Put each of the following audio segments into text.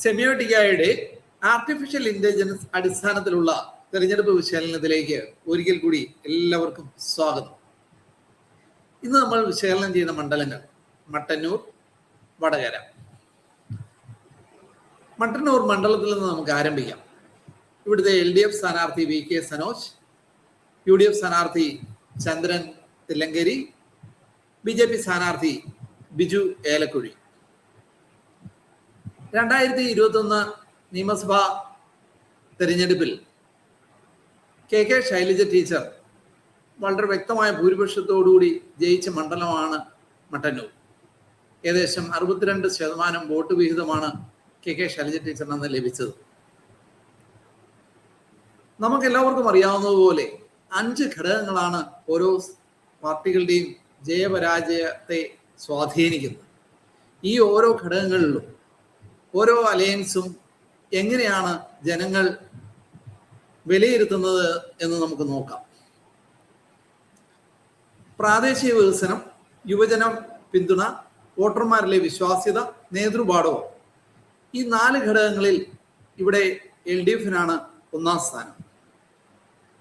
സെമിയോട്ടിക്കയുടെ artificial intelligence അടിസ്ഥാനത്തിലുള്ള തെരഞ്ഞെടുപ്പ് വിശകലനത്തിലേക്ക് ഒരിക്കൽ കൂടി എല്ലാവർക്കും സ്വാഗതം. ഇന്ന് നമ്മൾ വിശകലനം ചെയ്യുന്ന മണ്ഡലങ്ങൾ മട്ടന്നൂർ, വടകര. മട്ടന്നൂർ മണ്ഡലത്തിൽ നിന്ന് നമുക്ക് ആരംഭിക്കാം. ഇവിടുത്തെ LDF സ്ഥാനാർത്ഥി VK സനോജ്, UDF സ്ഥാനാർത്ഥി ചന്ദ്രൻ തില്ലങ്കേരി, BJP സ്ഥാനാർത്ഥി ബിജു ഏലക്കുഴി. 2021 നിയമസഭാ തെരഞ്ഞെടുപ്പിൽ KK ശൈലജ ടീച്ചർ വളരെ വ്യക്തമായ ഭൂരിപക്ഷത്തോടുകൂടി ജയിച്ച മണ്ഡലമാണ് മട്ടന്നൂർ. ഏകദേശം 62% വോട്ട് വിഹിതമാണ് KK ശൈലജ ടീച്ചറിന് അന്ന് ലഭിച്ചത്. നമുക്ക് എല്ലാവർക്കും അറിയാവുന്നതുപോലെ 5 ഘടകങ്ങളാണ് ഓരോ പാർട്ടികളുടെയും ജയപരാജയത്തെ സ്വാധീനിക്കുന്നത്. ഈ ഓരോ ഘടകങ്ങളിലും ഓരോ അലയൻസും എങ്ങനെയാണ് ജനങ്ങൾ വിലയിരുത്തുന്നത് എന്ന് നമുക്ക് നോക്കാം. പ്രാദേശിക വികസനം, യുവജന പിന്തുണ, വോട്ടർമാരിലെ വിശ്വാസ്യത, നേതൃപാടവം, ഈ 4 ഘടകങ്ങളിൽ ഇവിടെ LDFനാണ് 1ാം സ്ഥാനം.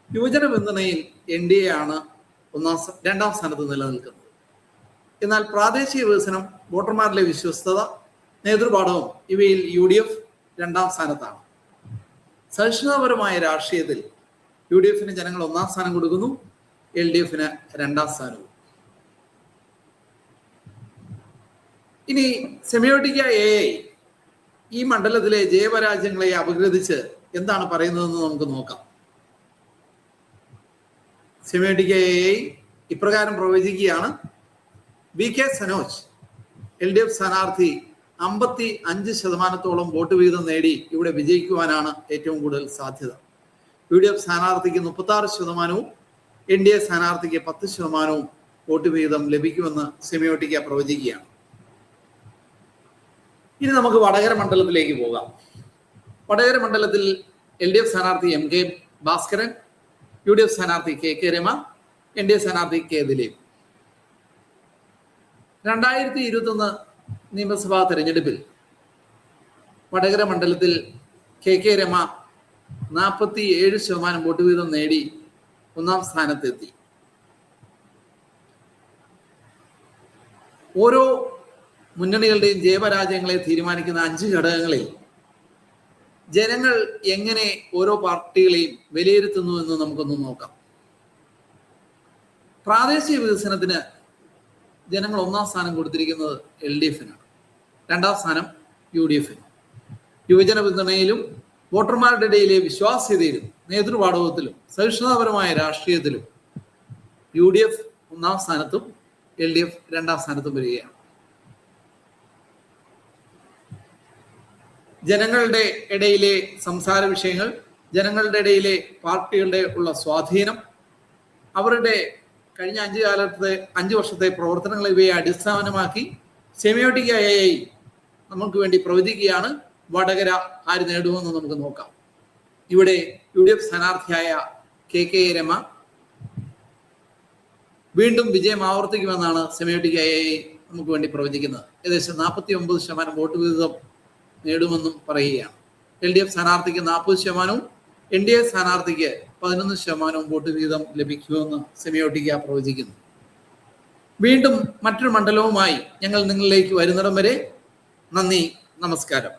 യുവജന പിന്തുണയിൽ NDA ആണ് 2ാം സ്ഥാനത്ത് നിലനിൽക്കുന്നത്. എന്നാൽ പ്രാദേശിക വികസനം, വോട്ടർമാരിലെ വിശ്വസ്തത, നേതൃപാടവം ഇവയിൽ UDF 2ാം സ്ഥാനത്താണ്. സഹിഷ്ണുതാപരമായ രാഷ്ട്രീയത്തിൽ UDFന് ജനങ്ങൾ 1ാം സ്ഥാനം കൊടുക്കുന്നു, LDFന് 2ാം സ്ഥാനവും. ഇനി സെമിയോട്ടിക്ക AI ഈ മണ്ഡലത്തിലെ ജയപരാജയങ്ങളെ അപഗ്രഥിച്ച് എന്താണ് പറയുന്നതെന്ന് നമുക്ക് നോക്കാം. സെമിയോട്ടിക്ക AI ഇപ്രകാരം പ്രവചിക്കുകയാണ്: VK സനോജ് LDF സ്ഥാനാർത്ഥി 55% വോട്ട് വീതം നേടി ഇവിടെ വിജയിക്കുവാനാണ് ഏറ്റവും കൂടുതൽ സാധ്യത. UDF സ്ഥാനാർത്ഥിക്ക് 36%, NDA സ്ഥാനാർത്ഥിക്ക് 10% വോട്ട് വീതം ലഭിക്കുമെന്ന് സെമിയോട്ടിക്ക പ്രവചിക്കുകയാണ്. ഇനി നമുക്ക് വടകര മണ്ഡലത്തിലേക്ക് പോകാം. വടകര മണ്ഡലത്തിൽ LDF സ്ഥാനാർത്ഥി MK ഭാസ്കരൻ, UDF സ്ഥാനാർത്ഥി KK രമ, NDA സ്ഥാനാർത്ഥി K ദിലീപ്. 2021 നിയമസഭാ തെരഞ്ഞെടുപ്പിൽ വടകര മണ്ഡലത്തിൽ KK രമ 47% വോട്ട് വീതം നേടി 1ാം സ്ഥാനത്തെത്തി. ഓരോ മുന്നണികളുടെയും ജയപരാജയങ്ങളെ തീരുമാനിക്കുന്ന 5 ഘടകങ്ങളിൽ ജനങ്ങൾ എങ്ങനെ ഓരോ പാർട്ടികളെയും വിലയിരുത്തുന്നു എന്ന് നമുക്കൊന്ന് നോക്കാം. പ്രാദേശിക വികസനത്തിന് ജനങ്ങൾ 1ാം സ്ഥാനം കൊടുത്തിരിക്കുന്നത് LDFനാണ്, 2ാം സ്ഥാനം UDFന്. യുവജന പിന്തുണയിലും വോട്ടർമാരുടെ ഇടയിലെ വിശ്വാസ്യതയിലും നേതൃപാടവത്തിലും സഹിഷ്ണുതാപരമായ രാഷ്ട്രീയത്തിലും UDF 1ാം സ്ഥാനത്തും LDF 2ാം സ്ഥാനത്തും വരികയാണ്. ജനങ്ങളുടെ ഇടയിലെ സംസാര വിഷയങ്ങൾ, ജനങ്ങളുടെ ഇടയിലെ പാർട്ടികളുടെ ഉള്ള സ്വാധീനം, അവരുടെ കഴിഞ്ഞ 5 വർഷത്തെ പ്രവർത്തനങ്ങൾ ഇവയെ അടിസ്ഥാനമാക്കി സെമിയോട്ടിക്ക AI നമുക്ക് വേണ്ടി പ്രവചിക്കുകയാണ് വടകര ആര് നേടുമെന്ന് നമുക്ക് നോക്കാം. ഇവിടെ UDF സ്ഥാനാർത്ഥിയായ KK രമ വീണ്ടും വിജയം ആവർത്തിക്കുമെന്നാണ് സെമിയോട്ടിക്ക AI നമുക്ക് വേണ്ടി പ്രവചിക്കുന്നത്. ഏകദേശം 49% വോട്ട് വീതം നേടുമെന്നും പറയുകയാണ്. LDF സ്ഥാനാർത്ഥിക്ക് 40%, NDA സ്ഥാനാർത്ഥിക്ക് 11% വോട്ട് വീതം ലഭിക്കുമെന്ന് സെമിയോട്ടിക്ക പ്രവചിക്കുന്നു. വീണ്ടും മറ്റൊരു മണ്ഡലവുമായി ഞങ്ങൾ നിങ്ങളിലേക്ക് വരുന്നിടം വരെ നന്ദി, നമസ്കാരം.